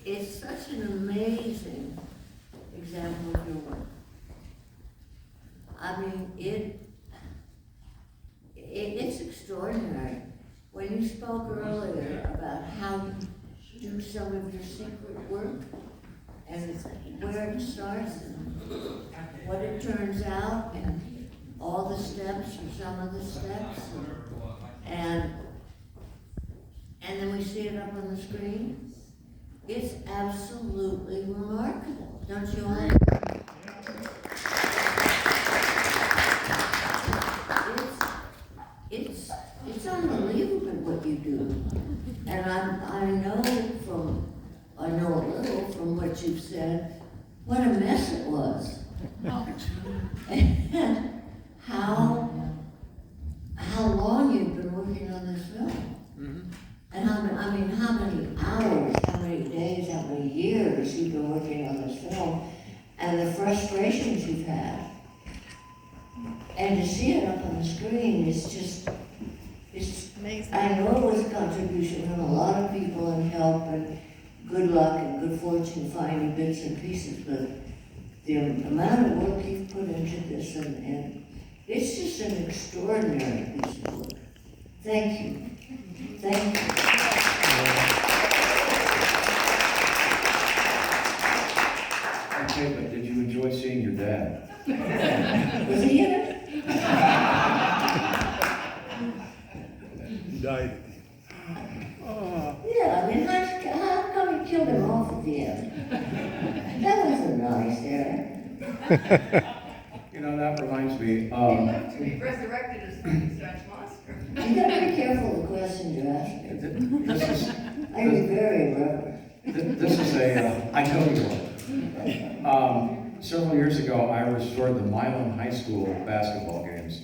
it's such an amazing example of your work. I mean, it's extraordinary. When you spoke earlier about how you do some of your secret work and where it starts and what it turns out and all the steps or some of the steps and then we see it up on the screen. It's absolutely remarkable, don't you all? It's unbelievable what you do. And I know a little from what you've said, what a mess it was. And how long you've been working on this film. Mm-hmm. And how many hours, how many days, how many years you've been working on this film, and the frustrations you've had. And to see it up on the screen is just, it's amazing. I know it was a contribution from a lot of people and help and good luck and good fortune finding bits and pieces, but the amount of work you've put into this and it's just an extraordinary piece of work. Thank you. Thank you. Okay, but did you enjoy seeing your dad? Was he in it? He died. Yeah, I mean, how come he killed him off at the end? That wasn't nice, Eric. You know, that reminds me, He lived to be resurrected as Frankenstein's monster. You gotta be careful of the questions you ask. I'd be very reverent. this is I know you are. Several years ago, I restored the Milan High School basketball games.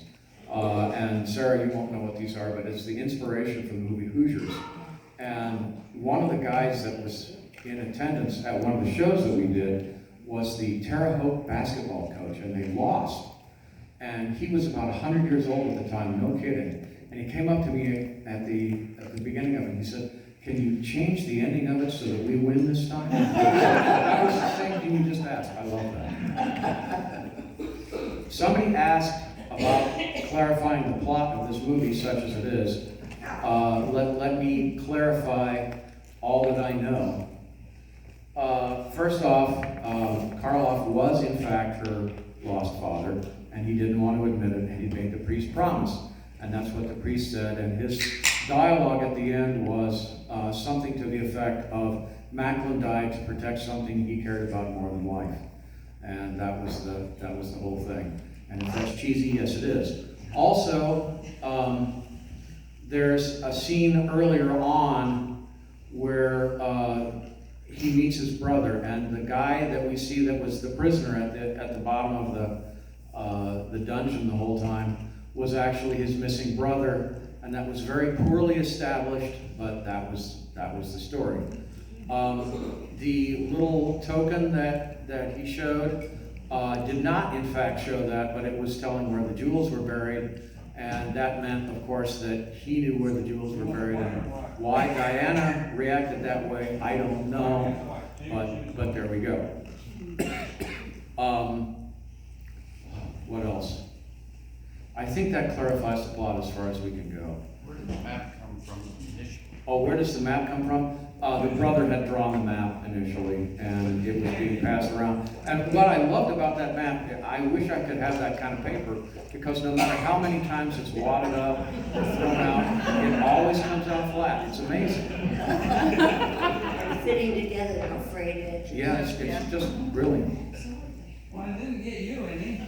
And Sarah, you won't know what these are, but it's the inspiration from the movie Hoosiers. And one of the guys that was in attendance at one of the shows that we did was the Terre Haute basketball coach, and they lost. And he was about 100 years old at the time, no kidding. And he came up to me at the beginning of it, and he said, "Can you change the ending of it so that we win this time?" That was the same thing you just asked. I love that. Somebody asked about clarifying the plot of this movie, such as it is. Let me clarify all that I know. First off, Karloff was in fact her lost father, and he didn't want to admit it, and he made the priest promise. And that's what the priest said, and his dialogue at the end was something to the effect of, Macklin died to protect something he cared about more than life. And that was the whole thing. And if that's cheesy, yes it is. Also, there's a scene earlier on where he meets his brother, and the guy that we see that was the prisoner at the bottom of the dungeon the whole time was actually his missing brother, and that was very poorly established, but that was the story. The little token that he showed did not in fact show that, but it was telling where the jewels were buried, and that meant, of course, that he knew where the jewels were buried, and why Diana reacted that way, I don't know, but there we go. What else? I think that clarifies the plot as far as we can go. Where did the map come from initially? Oh, where does the map come from? The brother had drawn the map initially, and it was being passed around. And what I loved about that map, I wish I could have that kind of paper, because no matter how many times it's wadded up or thrown out, it always comes out flat. It's amazing. Fitting together in a frayed edge. Yeah, it's just brilliant. Well, I didn't get you any.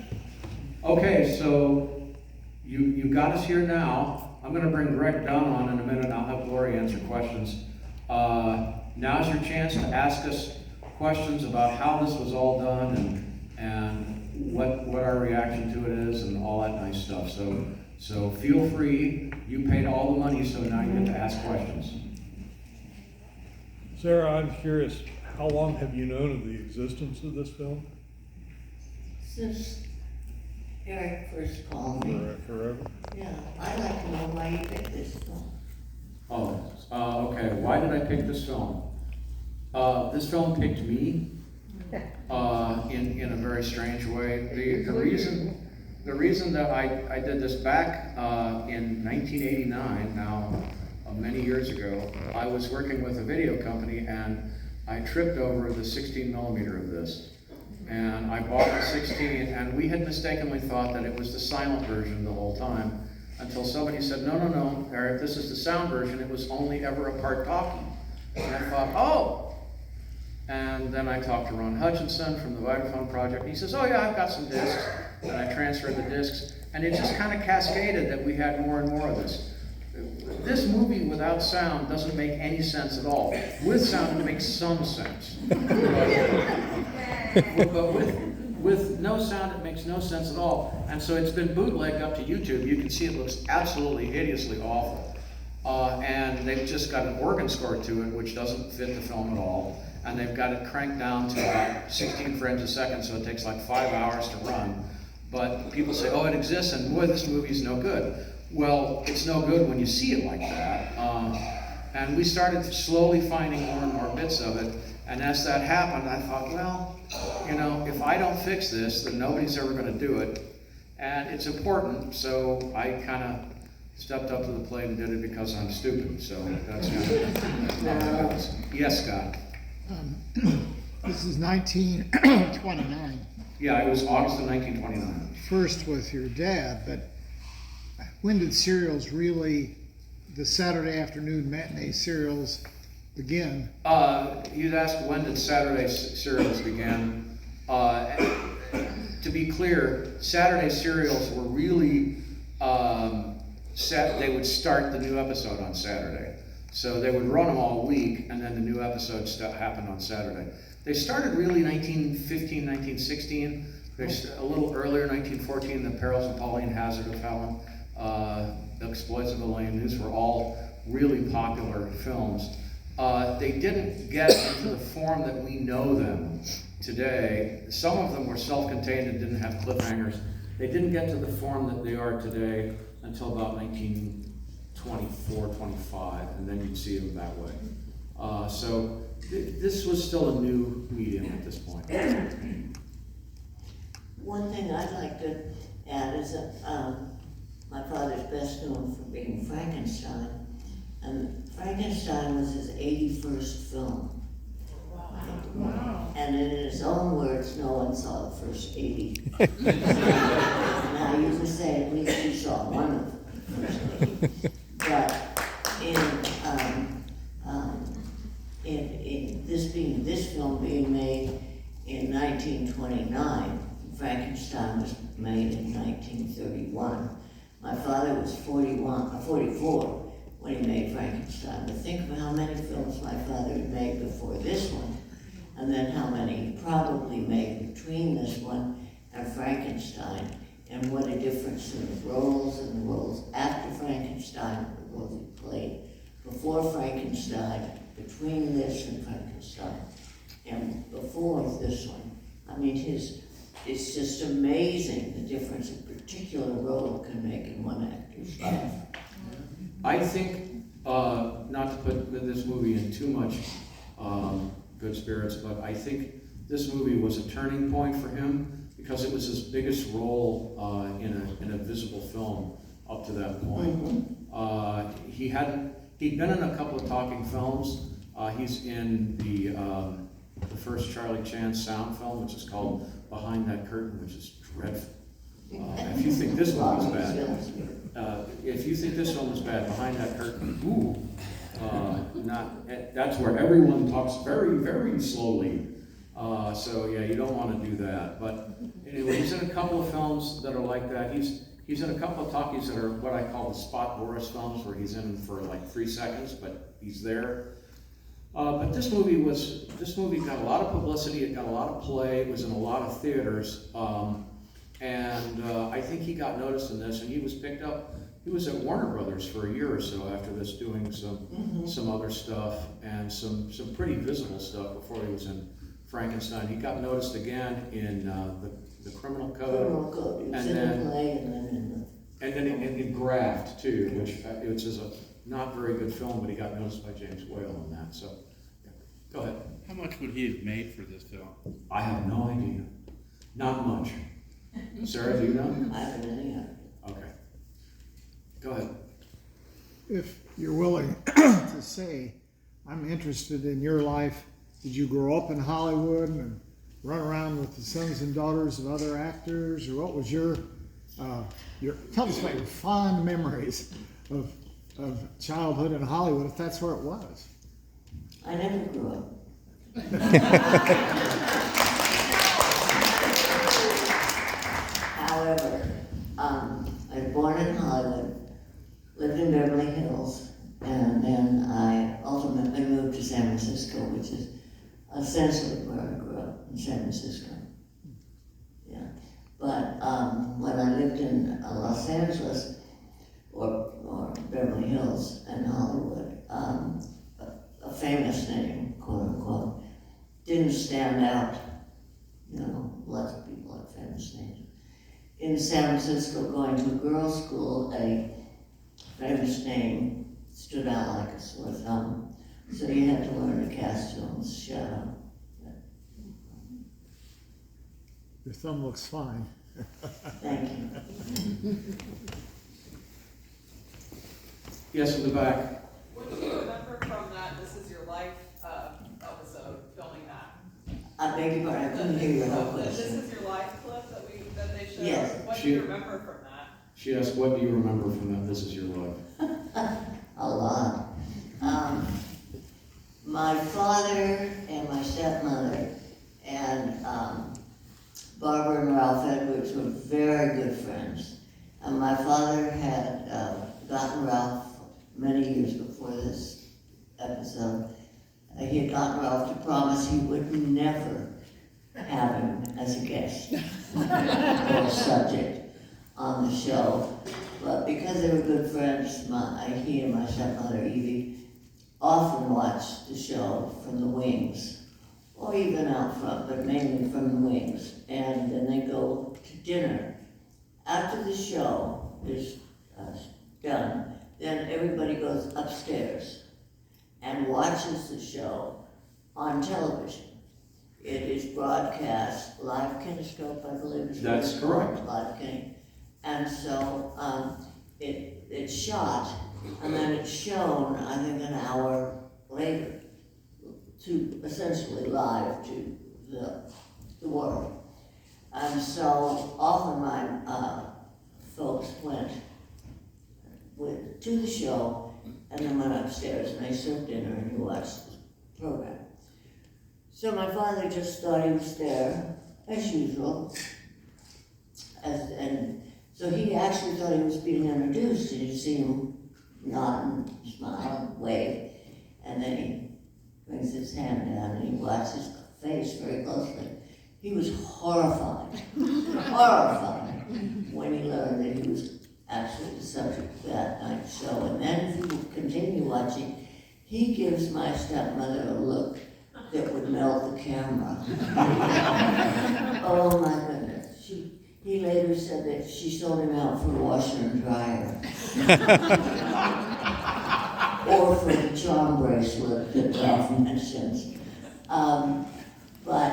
Okay, so you got us here now. I'm going to bring Greg Dunn on in a minute, and I'll have Gloria answer questions. Now's your chance to ask us questions about how this was all done and what our reaction to it is and all that nice stuff. So feel free. You paid all the money, so now you get to ask questions. Sarah, I'm curious, how long have you known of the existence of this film? Since Eric first called me. Forever? Yeah, I'd like to know why you picked this film. Oh, okay. Why did I pick this film? This film picked me in a very strange way. The reason that I did this back in 1989, now many years ago, I was working with a video company and I tripped over the 16 millimeter of this. And I bought the 16, and we had mistakenly thought that it was the silent version the whole time, until somebody said, no, Eric, this is the sound version. It was only ever a part talking. And I thought, oh. And then I talked to Ron Hutchinson from the Vitaphone Project. He says, oh yeah, I've got some discs. And I transferred the discs, and it just kind of cascaded that we had more and more of this. This movie without sound doesn't make any sense at all. With sound, it makes some sense. But with no sound, it makes no sense at all. And so it's been bootlegged up to YouTube. You can see it looks absolutely hideously awful. And they've just got an organ score to it, which doesn't fit the film at all. And they've got it cranked down to about 16 frames a second, so it takes like 5 hours to run. But people say, oh, it exists, and boy, this movie's no good. Well, it's no good when you see it like that. And we started slowly finding more and more bits of it. And as that happened, I thought, well, if I don't fix this, then nobody's ever going to do it. And it's important, so I kind of stepped up to the plate and did it because I'm stupid. So that's kind of how it goes. Yes, Scott? This is 1929. Yeah, it was August of 1929. First with your dad, but when did serials really, the Saturday afternoon matinee serials begin? You'd asked when did Saturday serials begin. To be clear, Saturday serials were really they would start the new episode on Saturday. So they would run them all week, and then the new episodes happened on Saturday. They started really 1915, 1916. A little earlier, 1914, The Perils of Pauline Hazard of Helen, The Exploits of Elaine. These were all really popular films. They didn't get into the form that we know them today. Some of them were self-contained and didn't have cliffhangers. They didn't get to the form that they are today until about 1924, 25, and then you'd see them that way. So this was still a new medium at this point. One thing I'd like to add is that my father's best known for being Frankenstein, and Frankenstein was his 81st film. Wow. And in his own words, no one saw the first 80. Now you can say at least you saw one of the first 80. But in this film being made in 1929, Frankenstein was made in 1931. My father was 44 when he made Frankenstein. But think of how many films my father had made before this one, and then how many he probably made between this one and Frankenstein, and what a difference in the roles and the roles after Frankenstein, the roles he played before Frankenstein, between this and Frankenstein, and before this one. I mean, it's just amazing the difference a particular role can make in one actor's life. I think, not to put this movie in too much good spirits, but I think this movie was a turning point for him because it was his biggest role in a visible film up to that point. Mm-hmm. He'd been in a couple of talking films. He's in the first Charlie Chan sound film, which is called Behind That Curtain, which is dreadful. If you think this one was bad, Behind That Curtain, that's where everyone talks very, very slowly. So yeah, you don't want to do that. But anyway, he's in a couple of films that are like that. He's in a couple of talkies that are what I call the spot Boris films, where he's in for like 3 seconds, but he's there. But this movie got a lot of publicity. It got a lot of play. It was in a lot of theaters. And I think he got noticed in this, and he was picked up. He was at Warner Brothers for a year or so after this, doing some other stuff and some pretty visible stuff before he was in Frankenstein. He got noticed again in the Criminal Code, and then in Graft too, which is a not very good film, but he got noticed by James Whale in that. So, Go ahead. How much would he have made for this film? I have no idea. Not much. Sarah, do you know? I have any idea. Okay. Go ahead. If you're willing to say, I'm interested in your life. Did you grow up in Hollywood and run around with the sons and daughters of other actors, or what was your tell us about your fond memories of childhood in Hollywood, if that's where it was? I never grew up. However, I was born in Hollywood, lived in Beverly Hills, and then I ultimately moved to San Francisco, which is essentially where I grew up, in San Francisco. Yeah. But when I lived in Los Angeles, or Beverly Hills and Hollywood, a famous name, quote unquote, didn't stand out. You know, lots of people have famous names. In San Francisco, going to a girls' school, a famous name stood out like a sore thumb. So you had to learn to cast your own shadow. Your thumb looks fine. Thank you. Yes, in the back. What do you remember from that This Is Your Life episode, filming that? I beg your pardon, I couldn't hear your whole The This question. Is Your Life clip that they showed? Yes. What do you remember from that? She asked, what do you remember from that This Is Your Life? A lot. My father and my stepmother and Barbara and Ralph Edwards were very good friends. And my father had gotten Ralph many years before this episode. He had gotten Ralph to promise he would never have him as a guest or a subject on the show. But because they were good friends, he and my stepmother Evie often watched the show from the wings, or even out front, but mainly from the wings. And then they go to dinner. After the show is done, then everybody goes upstairs and watches the show on television. It is broadcast live kinescope, I believe. That's correct. Live kine. And so it's shot, and then it's shown, I think, an hour later, to essentially live to the world. And so often my folks went to the show and then went upstairs and they served dinner and he watched the program. So my father just thought he was there as usual. And so he actually thought he was being introduced, and you see him nod and smile and wave, and then he brings his hand down and he watches his face very closely. He was horrified, horrified, when he learned that he was actually the subject of that night's show. And then if you continue watching, he gives my stepmother a look that would melt the camera. Oh my goodness. He later said that she sold him out for a washer and dryer. Or for the charm bracelet that Ralph mentions. But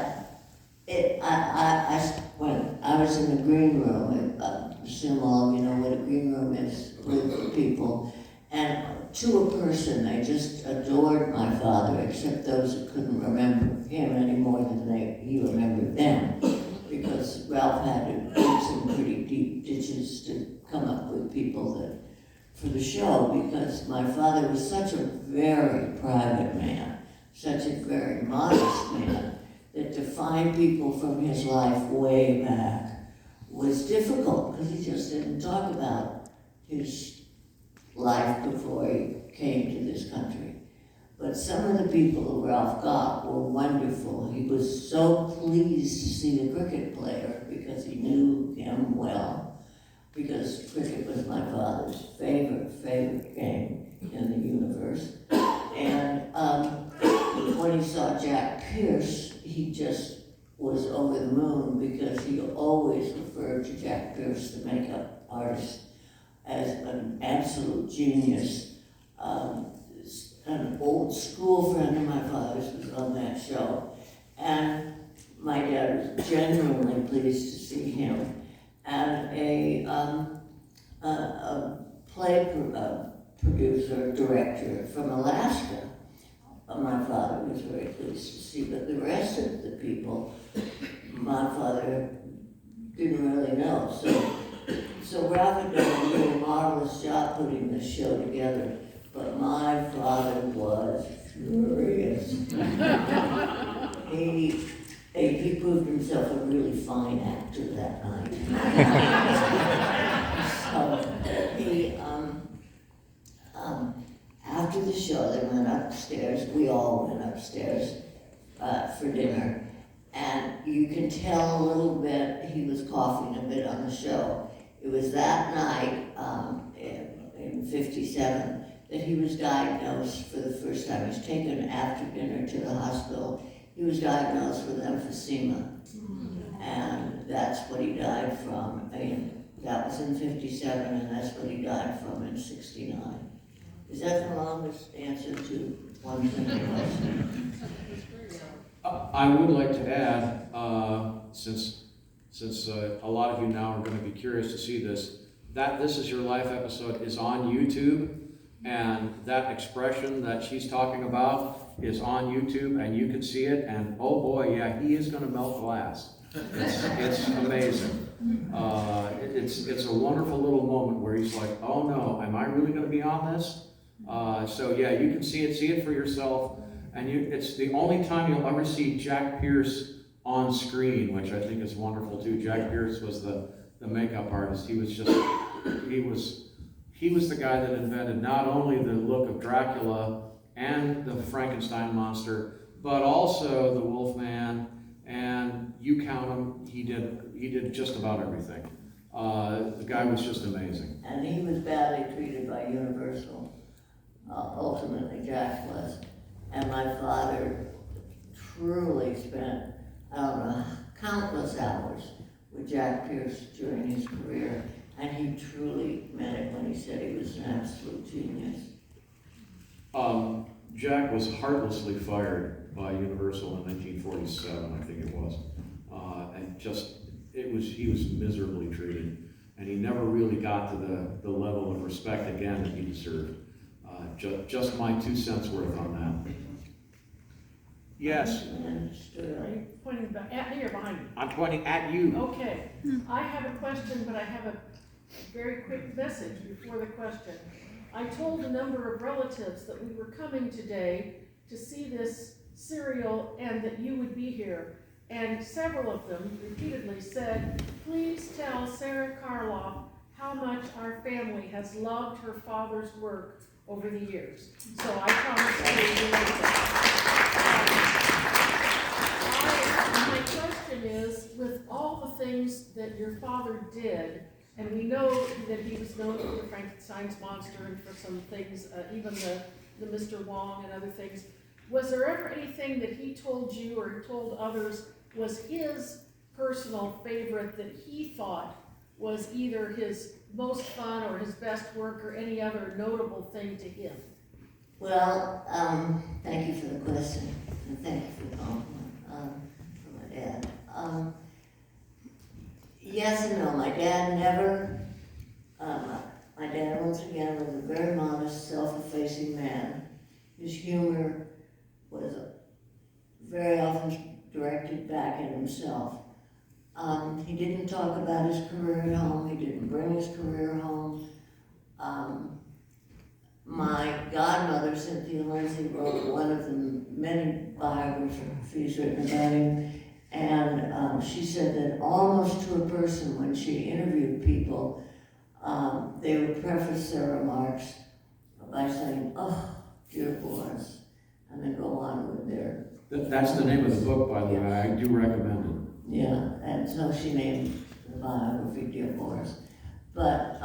when I was in the green room, I assume all of you know what a green room is with people, and to a person, they just adored my father, except those who couldn't remember him any more than he remembered them, because Ralph had to dig some pretty deep ditches to come up with people for the show, because my father was such a very private man, such a very modest man, that to find people from his life way back was difficult, because he just didn't talk about his life before he came to this country. But some of the people who Ralph got were wonderful. He was so pleased to see the cricket player, because he knew him well, because cricket was my father's favorite game in the universe. And when he saw Jack Pierce, he just was over the moon, because he always referred to Jack Pierce, the makeup artist, as an absolute genius, an old school friend of my father's was on that show. And my dad was genuinely pleased to see him. And a play producer, director from Alaska, my father was very pleased to see, but the rest of the people, my father didn't really know. So Ralph had done a really marvelous job putting this show together, but my father was furious. He proved himself a really fine actor that night. So he, after the show, they went upstairs. We all went upstairs for dinner, and you can tell a little bit. He was coughing a bit on the show. It was that night in '57 that he was diagnosed for the first time. He was taken after dinner to the hospital. He was diagnosed with emphysema, and that's what he died from. I mean, that was in '57, and that's what he died from in '69. Is that the longest answer to one simple question? I would like to add, since a lot of you now are going to be curious to see this, that This Is Your Life episode is on YouTube, and that expression that she's talking about is on YouTube, and you can see it, and oh boy, yeah, he is going to melt glass. It's amazing. It's a wonderful little moment where he's like, oh no, am I really going to be on this? So yeah, you can see it for yourself, and it's the only time you'll ever see Jack Pierce on screen, which I think is wonderful too. Jack Pierce was the makeup artist. He was the guy that invented not only the look of Dracula and the Frankenstein monster, but also the Wolfman, and you count him, he did just about everything. The guy was just amazing. And he was badly treated by Universal. Ultimately, Jack was. And my father truly spent, I don't know, countless hours with Jack Pierce during his career. And he truly meant it when he said he was an absolute genius. Jack was heartlessly fired by Universal in 1947, I think it was. And he was miserably treated. And he never really got to the level of respect again that he deserved. Just my 2 cents worth on that. Yes, Understood. Are you pointing back at me or behind me? I'm pointing at you. Okay, I have a question, but I have a very quick message before the question. I told a number of relatives that we were coming today to see this serial and that you would be here. And several of them repeatedly said, please tell Sara Karloff how much our family has loved her father's work over the years. So I promise I will do that. My question is, with all the things that your father did, and we know that he was known for the Frankenstein's monster and for some things, even the Mr. Wong and other things, was there ever anything that he told you or told others was his personal favorite that he thought was either his most fun or his best work or any other notable thing to him? Well, thank you for the question, and thank you for the compliment from my dad. Yes and no. My dad never, my dad once again was a very modest, self-effacing man. His humor was very often directed back at himself. He didn't talk about his career at home. He didn't bring his career home. My godmother, Cynthia Lindsay, wrote one of the many biographies written about him, and she said that almost to a person, when she interviewed people, they would preface their remarks by saying, "Oh, dear Boris," and then go on with their... That's the name of the book, by the way. I do recommend Yeah, and so she named the biography Dear Boris. But,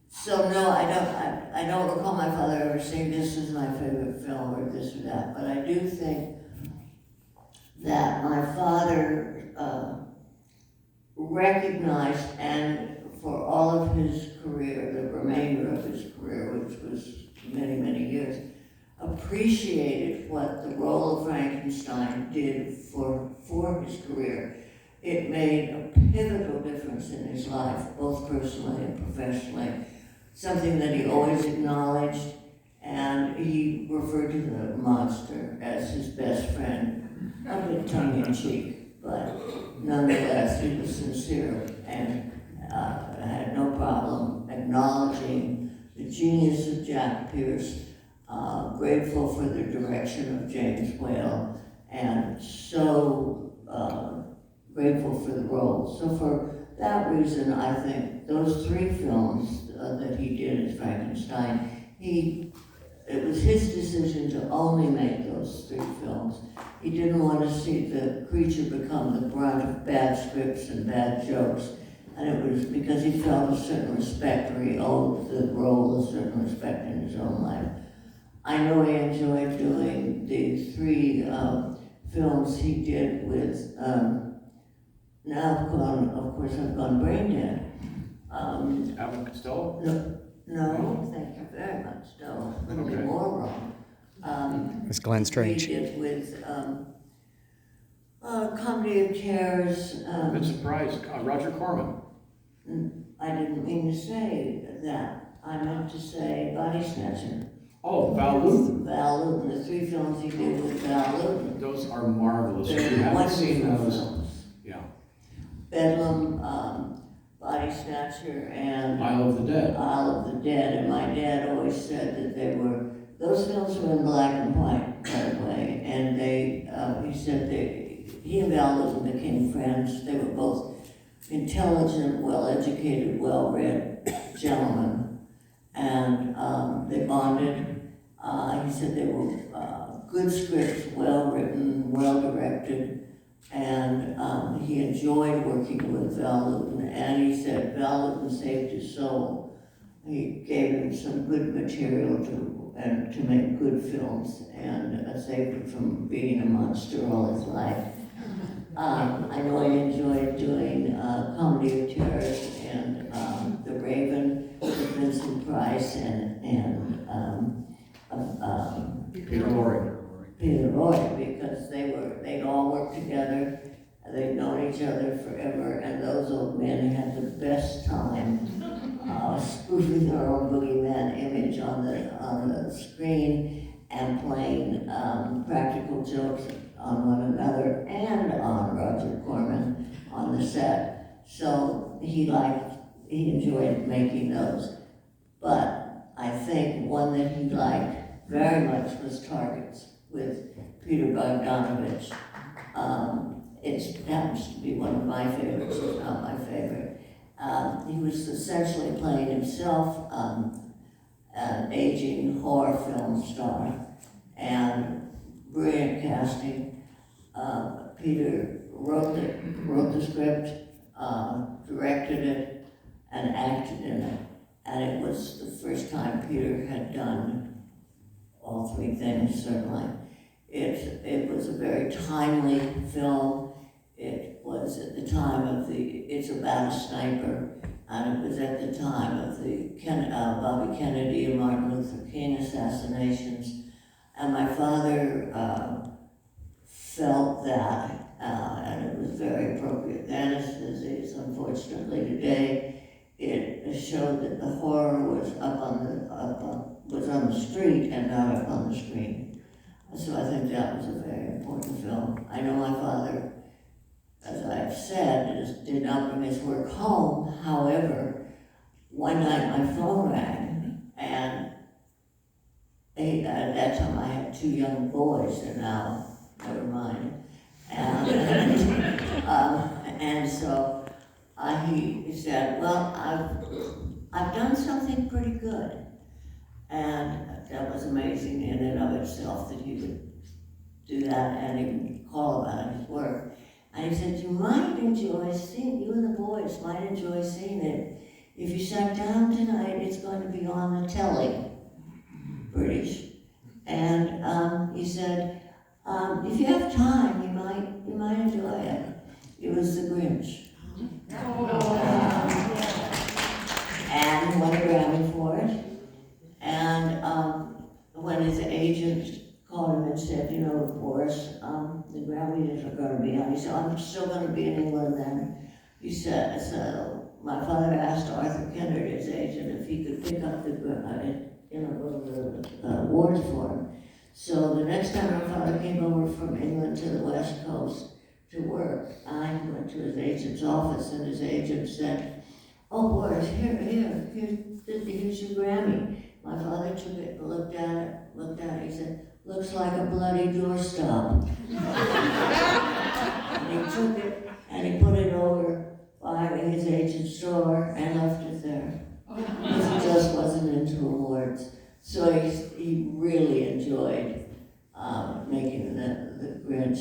so no, I don't recall my father ever saying this is my favorite film or this or that, but I do think that my father recognized, and for all of his career, the remainder of his career, which was many, many years, appreciated what the role of Frankenstein did for his career. It made a pivotal difference in his life, both personally and professionally. Something that he always acknowledged, and he referred to the monster as his best friend, a bit tongue-in-cheek, but nonetheless, he was sincere and had no problem acknowledging the genius of Jack Pierce, grateful for the direction of James Whale, and so grateful for the role. So for that reason, I think those three films that he did as Frankenstein, it was his decision to only make those three films. He didn't want to see the creature become the brunt of bad scripts and bad jokes. And it was because he felt a certain respect, or he owed the role a certain respect in his own life. I know he enjoyed doing the three films he did with, now of course I've gone brain dead. Alan Costello? No, thank you very much, no, a little bit Okay. more wrong. It's Glenn Strange. He did with Comedy of Terrors. Been surprised. Roger Corman. I didn't mean to say that. I meant to say Body Snatcher. Oh, Val Lewton. Val Lewton, the three films he did with Val Lewton. Those are marvelous. If you They're haven't seen wonderful those, films. yeah. Bedlam, Body Snatcher, and Isle of the Dead. Isle of the Dead. And my dad always said that those films were in black and white, by the way. And he said he and Val Lewton became friends. They were both intelligent, well-educated, well-read gentlemen. And they bonded. He said they were good scripts, well-written, well-directed. And he enjoyed working with Val Lewton, and he said Val Lewton saved his soul. He gave him some good material to make good films, and saved him from being a monster all his life. I know he enjoyed doing Comedy of Terrors and The Raven with Vincent Price and Peter Lorre. Peter Roy, because they'd all worked together, they'd known each other forever, and those old men had the best time spoofing their own boogeyman image on the screen and playing practical jokes on one another and on Roger Corman on the set. So he enjoyed making those. But I think one that he liked very much was Targets with Peter Bogdanovich. It happens to be one of my favorites, if not my favorite. He was essentially playing himself, an aging horror film star, and brilliant casting. Peter wrote the script, directed it, and acted in it. And it was the first time Peter had done all three things, certainly. It was a very timely film. It was at the time of it's about a sniper, and it was at the time of the Bobby Kennedy and Martin Luther King assassinations. And my father felt that, and it was very appropriate then, as it is unfortunately today. It showed that the horror was was on the street and not up on the screen. So I think that was a very important film. I know my father, as I've said, did not bring his work home. However, one night my phone rang, and at that time I had two young boys, and now, never mind. And so he said, well, I've done something pretty good. And that was amazing in and of itself that he would do that and even call about his work. And he said, you and the boys might enjoy seeing it. If you sat down tonight, it's going to be on the telly, British. And he said, if you have time, you might enjoy it. It was The Grinch. And he won a Grammy for it. And when his agent him and said, you know, Boris, the Grammys are gonna be on. He said, I'm still gonna be in England then. He said, so my father asked Arthur Kennedy, his agent, if he could pick up the, awards for him. So the next time my father came over from England to the West Coast to work, I went to his agent's office and his agent said, oh, Boris, here's your Grammy. My father took it and looked at it, he said, looks like a bloody doorstop. And he took it and he put it over by his agent's door and left it there. Because he just wasn't into awards. So he really enjoyed making the Grinch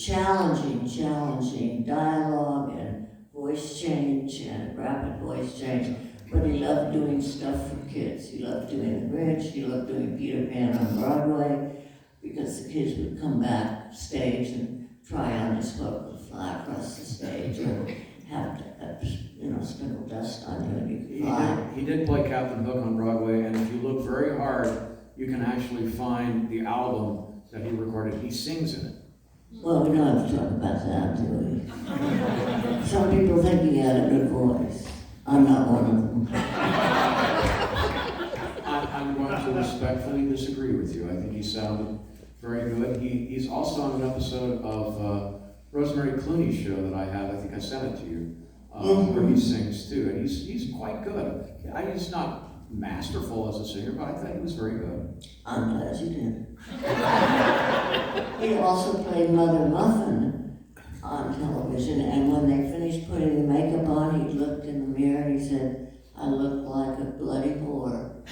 challenging dialogue and voice change and rapid voice change. But he loved doing stuff for kids. He loved doing the Grinch, he loved doing Peter Pan on Broadway, because the kids would come backstage and try on his hook and fly across the stage or have to, sprinkle dust on you and you could fly. He did play Captain Hook on Broadway, and if you look very hard, you can actually find the album that he recorded. He sings in it. Well, we don't have to talk about that, do we? Some people think he had a good voice. I'm not one of them. I'm going to respectfully disagree with you. I think he sounded very good. He's also on an episode of Rosemary Clooney's show that I have. I think I sent it to you, where he sings too, and he's quite good. He's not masterful as a singer, but I think he was very good. I'm glad you did. He also played Mother Muffin on television, and when they finished putting the makeup on, he looked in the mirror and he said, I look like a bloody whore.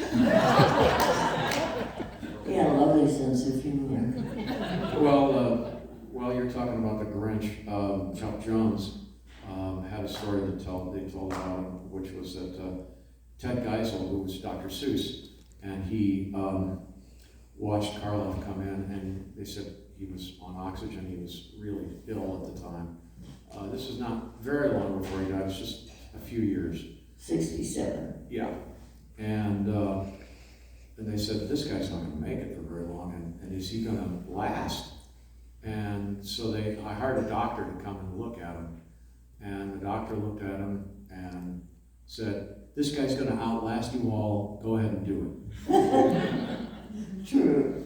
He had a lovely sense of humor. Well, while you're talking about the Grinch, Chuck Jones had a story they told about him, which was that Ted Geisel, who was Dr. Seuss, and he watched Karloff come in, and they said he was on oxygen. He was really ill at the time. This is not very long before he died. It's just a few years. 67. Yeah, and they said, this guy's not going to make it for very long, and is he going to last? And so I hired a doctor to come and look at him, and the doctor looked at him and said, this guy's going to outlast you all, go ahead and do it. True.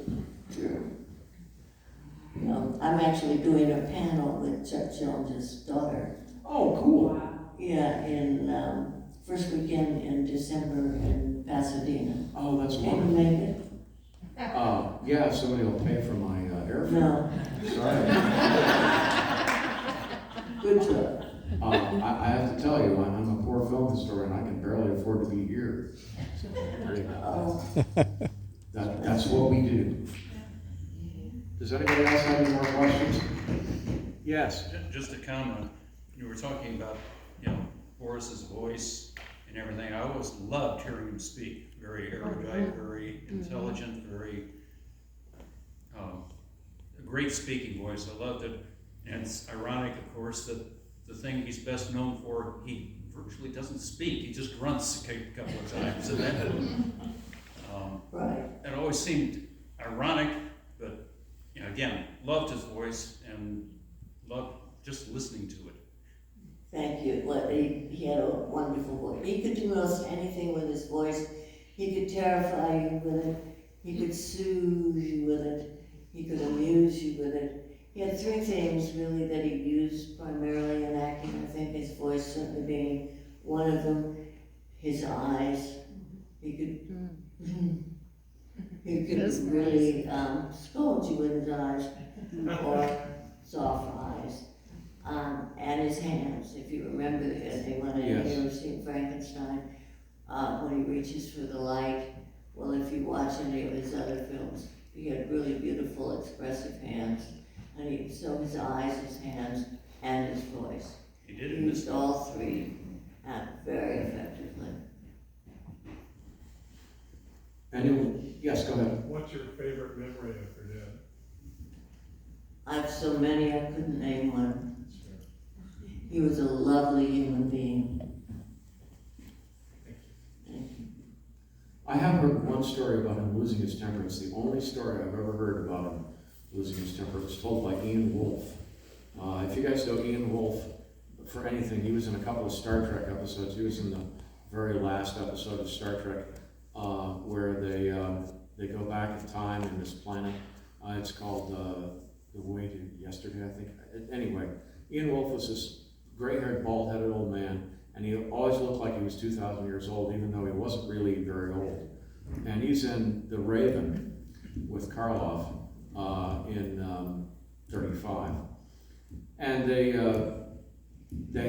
I'm actually doing a panel with Chuck Jones's daughter. Oh, cool. Yeah, in first weekend in December in Pasadena. Oh, that's Can you wonderful. make it? Yeah, somebody will pay for my airfare. No. Sorry. Good job. I have to tell you, I'm a poor film historian. I can barely afford to be here. Oh, That's what we do. Does anybody else have any more questions? Yes. Just a comment, you were talking about, Boris's voice and everything. I always loved hearing him speak. Very erudite, very intelligent, very a great speaking voice. I loved it. And it's ironic, of course, that the thing he's best known for, he virtually doesn't speak. He just grunts a couple of times. And that, right. it always seemed ironic, but again, loved his voice and loved just listening to it. Thank you. Well, he had a wonderful voice. He could do most anything with his voice. He could terrify you with it. He could soothe you with it. He could amuse you with it. He had three things really that he used primarily in acting. I think his voice certainly being one of them. His eyes. He could really scold you with his eyes or soft eyes. And his hands, if you remember, anyone Yes. ever seen Frankenstein, when he reaches for the light. Well, if you watch any of his other films, he had really beautiful, expressive hands. And so his eyes, his hands, and his voice. He did He it in this used all three very effectively. Anyone? Yes, go ahead. What's your favorite memory of your dad? I have so many, I couldn't name one. He was a lovely human being. Thank you. I have heard one story about him losing his temper. It's the only story I've ever heard about him losing his temper. It was told by Ian Wolfe. If you guys know Ian Wolfe for anything, he was in a couple of Star Trek episodes. He was in the very last episode of Star Trek where they go back in time in this planet. It's called The Way to Yesterday, I think. Anyway, Ian Wolfe was this gray-haired, bald-headed old man, and he always looked like he was 2,000 years old, even though he wasn't really very old. And he's in The Raven with Karloff in 35. And they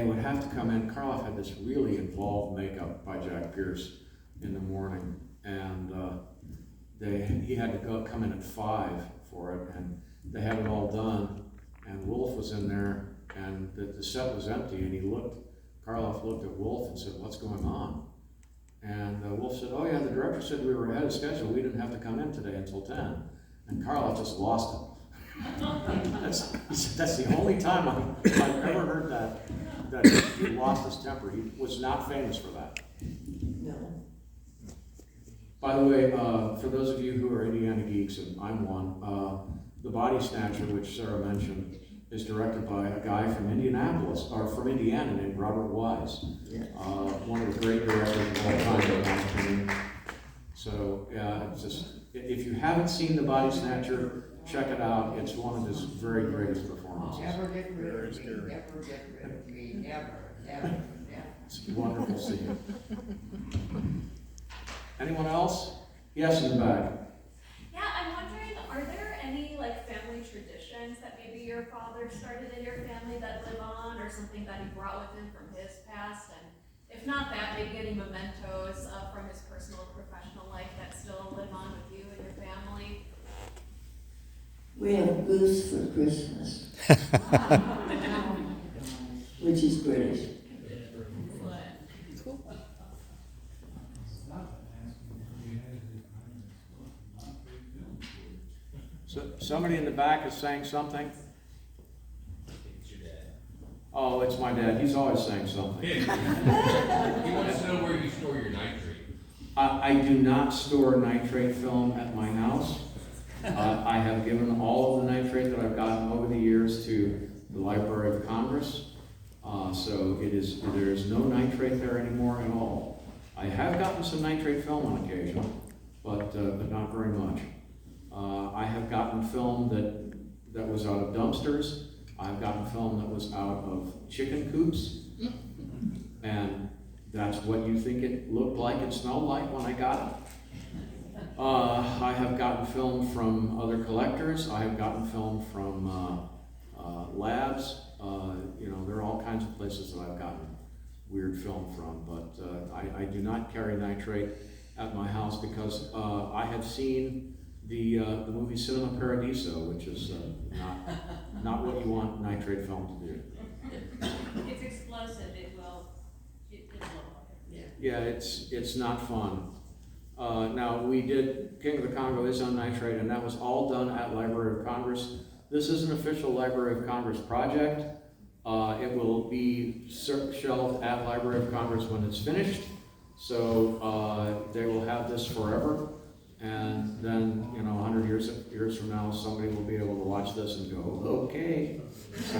would have to come in. Karloff had this really involved makeup by Jack Pierce in the morning, and he had to come in at 5 for it, and they had it all done, and Wolfe was in there, and the set was empty, and Karloff looked at Wolfe and said, "What's going on?" And Wolfe said, "Oh yeah, the director said we were ahead of schedule, we didn't have to come in today until 10. And Karloff just lost it. He said, that's the only time I've ever heard that he lost his temper. He was not famous for that. No. By the way, for those of you who are Indiana geeks, and I'm one, The Body Snatcher, which Sara mentioned, is directed by a guy from Indianapolis, or from Indiana, named Robert Wise. Yeah. One of the great directors of all time, in my opinion. So, it's just, if you haven't seen The Body Snatcher, check it out. It's one of his very greatest performances. Never get rid of me, never get rid of me, never. It's a wonderful scene. Anyone else? Yes, in the back. Yeah, I'm wondering, are there any like family traditions that maybe your father started in your family that live on, or something that he brought with him from his past? And if not that, maybe any mementos from his personal or professional life that still live on with you and your family? We have goose for Christmas, which is British. So somebody in the back is saying something? Oh, it's my dad. He's always saying something. He wants to know where you store your nitrate. I do not store nitrate film at my house. I have given all of the nitrate that I've gotten over the years to the Library of Congress. So there is no nitrate there anymore at all. I have gotten some nitrate film on occasion, but not very much. I have gotten film that was out of dumpsters. I've gotten film that was out of chicken coops. And that's what you think it looked like and smelled like when I got it. I have gotten film from other collectors. I have gotten film from labs. There are all kinds of places that I've gotten weird film from, but I do not carry nitrate at my house because I have seen the movie Cinema Paradiso, which is not what you want nitrate film to do. It's explosive, it will. Yeah, it's not fun. Now, we did, King of the Kongo is on nitrate, and that was all done at Library of Congress. This is an official Library of Congress project. It will be shelved at Library of Congress when it's finished. So they will have this forever. And then, 100 years from now, somebody will be able to watch this and go, okay. So,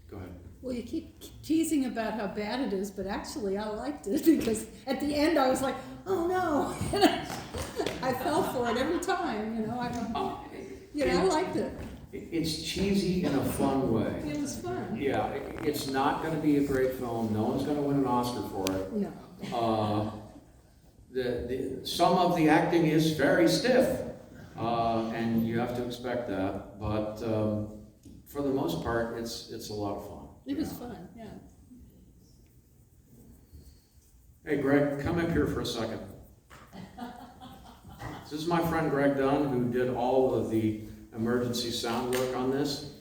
go ahead. Well, you keep teasing about how bad it is, but actually I liked it because at the end I was like, oh no. And I fell for it every time, I liked it. It's cheesy in a fun way. It was fun. Yeah, it's not going to be a great film. No one's going to win an Oscar for it. No. Some of the acting is very stiff, and you have to expect that. But for the most part, it's a lot of fun. It was fun, yeah. Hey, Greg, come up here for a second. This is my friend Greg Dunn, who did all of the emergency sound work on this.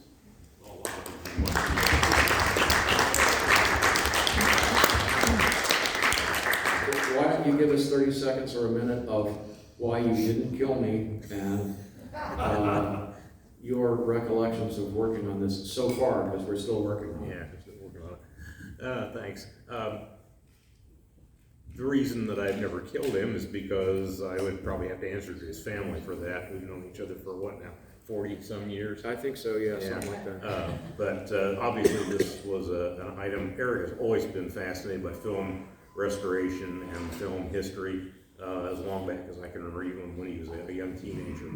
Why don't you give us 30 seconds or a minute of why you didn't kill me and your recollections of working on this so far, because we're still working on it. Yeah, we're still working on it. Thanks. the reason that I've never killed him is because I would probably have to answer to his family for that. We've known each other for what now, 40-some years? I think so, yeah, something like that. But obviously this was an item. Eric has always been fascinated by film restoration and film history as long back as I can remember, even when he was a young teenager.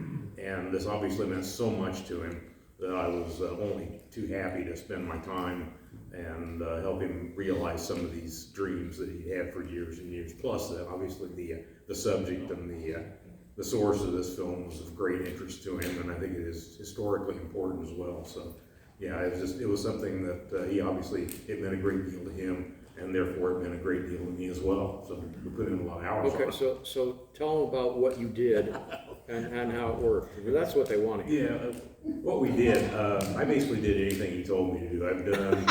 And this obviously meant so much to him that I was only too happy to spend my time and help him realize some of these dreams that he had for years and years. Plus, obviously the subject and the source of this film was of great interest to him, and I think it is historically important as well. So, yeah, it was something that he obviously, it meant a great deal to him, and therefore it meant a great deal to me as well. So we put in a lot of hours on it. Okay, so tell them about what you did and how it worked. That's what they want to hear. Yeah, what we did, I basically did anything he told me to do. I've done.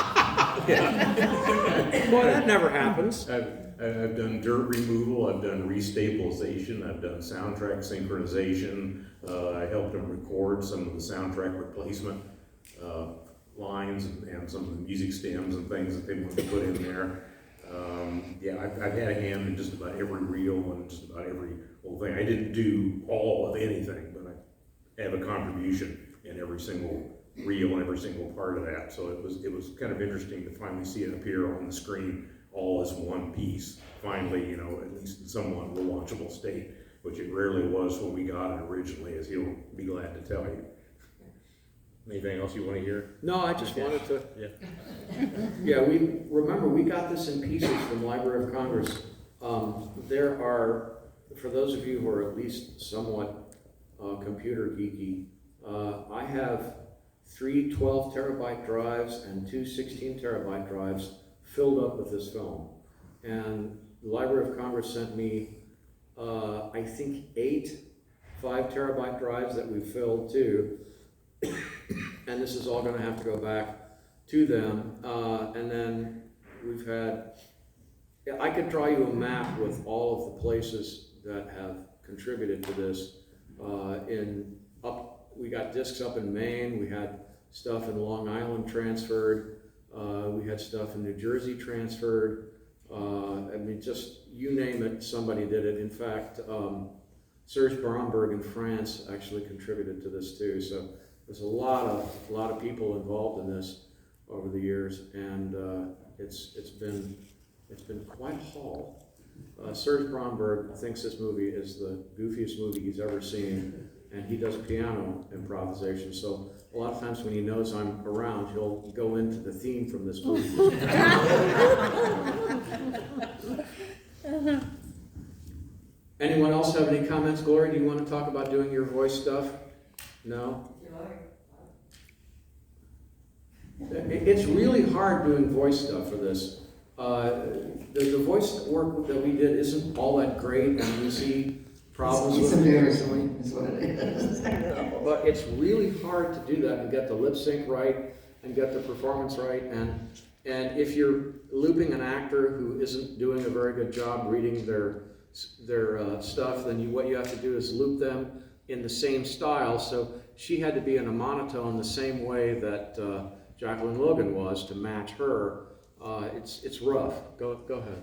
Well, that never happens. I've done dirt removal. I've done restabilization. I've done soundtrack synchronization. I helped him record some of the soundtrack replacement lines and some of the music stems and things that they wanted to put in there. Yeah, I've had a hand in just about every reel and just about every whole thing. I didn't do all of anything, but I have a contribution in every single reel and every single part of that. So it was kind of interesting to finally see it appear on the screen all as one piece. Finally, you know, at least in somewhat of a watchable state, which it rarely was when we got it originally, as he'll be glad to tell you. Anything else you want to hear? No, I just wanted to. Yeah. Yeah, we got this in pieces from Library of Congress. There are, for those of you who are at least somewhat computer geeky, I have 3 12 terabyte drives and 2 16 terabyte drives filled up with this film. And the Library of Congress sent me, I think 8 5 terabyte drives that we filled too. And this is all going to have to go back to them. And then we've had, I could draw you a map with all of the places that have contributed to this. We got discs up in Maine, we had stuff in Long Island transferred, we had stuff in New Jersey transferred. I mean, just you name it, somebody did it. In fact, Serge Bromberg in France actually contributed to this too. So there's a lot of people involved in this over the years, and it's been quite a haul. Serge Bromberg thinks this movie is the goofiest movie he's ever seen, and he does piano improvisation. So a lot of times when he knows I'm around, he'll go into the theme from this movie. Anyone else have any comments? Gloria, do you want to talk about doing your voice stuff? No? It's really hard doing voice stuff for this. The voice work that we did isn't all that great, and we see problems with it. It's embarrassing, is what it is. But it's really hard to do that and get the lip sync right and get the performance right. And if you're looping an actor who isn't doing a very good job reading their stuff, then what you have to do is loop them in the same style. So she had to be in a monotone the same way that Jacqueline Logan was to match her. It's rough. Go ahead.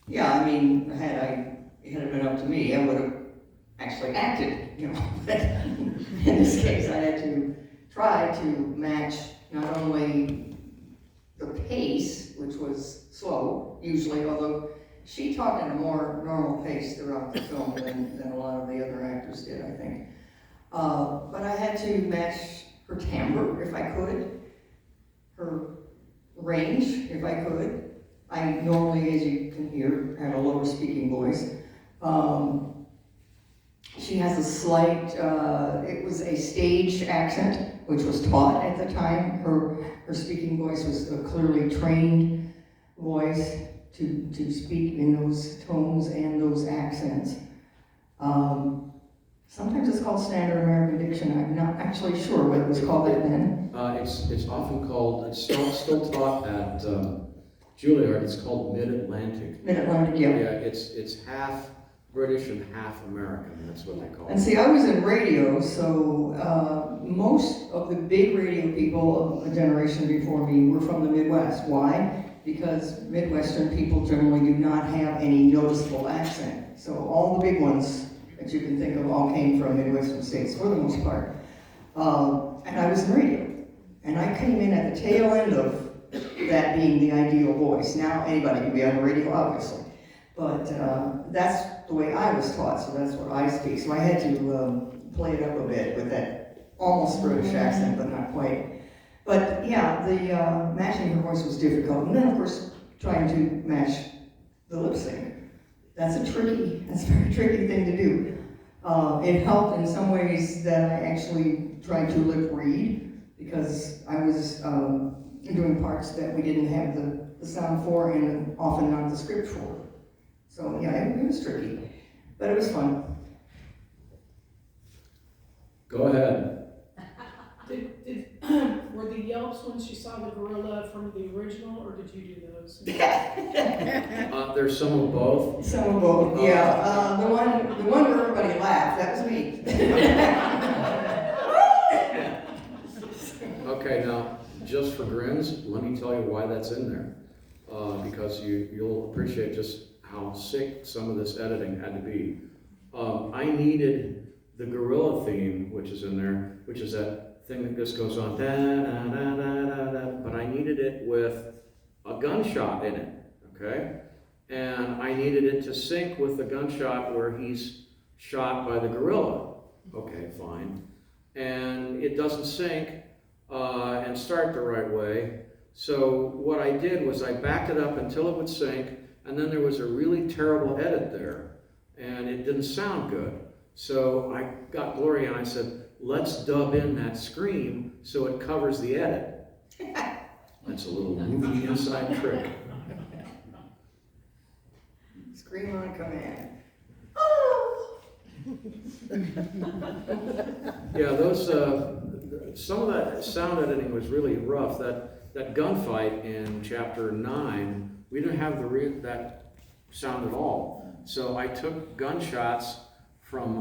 Yeah, I mean, had it been up to me, I would have actually acted, you know. But in this case, I had to try to match not only the pace, which was slow, usually, although she talked at a more normal pace throughout the film than a lot of the other actors did, I think. But I had to match her timbre, if I could, her range, if I could. I normally, as you can hear, have a lower speaking voice. She has a slight, it was a stage accent, which was taught at the time. Her speaking voice was a clearly trained voice to speak in those tones and those accents. Sometimes it's called Standard American Diction. I'm not actually sure what it was called back then. It's often called, it's still taught at Juilliard, it's called Mid-Atlantic. Mid-Atlantic, yeah. Yeah, it's half British and half American, that's what they call it. And see, I was in radio, so most of the big radio people of a generation before me were from the Midwest. Why? because Midwestern people generally do not have any noticeable accent. So all the big ones that you can think of all came from Midwestern states for the most part. And I was in radio. And I came in at the tail end of that being the ideal voice. Now anybody can be on the radio, obviously. But that's the way I was taught, so that's what I speak. So I had to play it up a bit with that almost British accent, but not quite. But yeah, the matching her voice was difficult. And then of course, trying to match the lip sync. That's a very tricky thing to do. It helped in some ways that I actually tried to lip read, because I was doing parts that we didn't have the sound for and often not the script for. So yeah, it was tricky, but it was fun. Go ahead. Were the yelps when she saw the gorilla from the original, or did you do those? There's some of both. Some of both, yeah. The one where everybody laughed, that was me. Okay, now, just for grins, let me tell you why that's in there. Because you'll appreciate just how sick some of this editing had to be. I needed the gorilla theme, which is in there, which is that thing that just goes on, da da da da da da, but I needed it with a gunshot in it, okay? And I needed it to sync with the gunshot where he's shot by the gorilla. Okay, fine. And it doesn't sync and start the right way. So what I did was I backed it up until it would sync, and then there was a really terrible edit there, and it didn't sound good. So I got Gloria and I said, let's dub in that scream so it covers the edit. That's a little movie inside trick. Scream on command. Yeah, those, some of that sound editing was really rough. That gunfight in chapter 9, we didn't have that sound at all. So I took gunshots from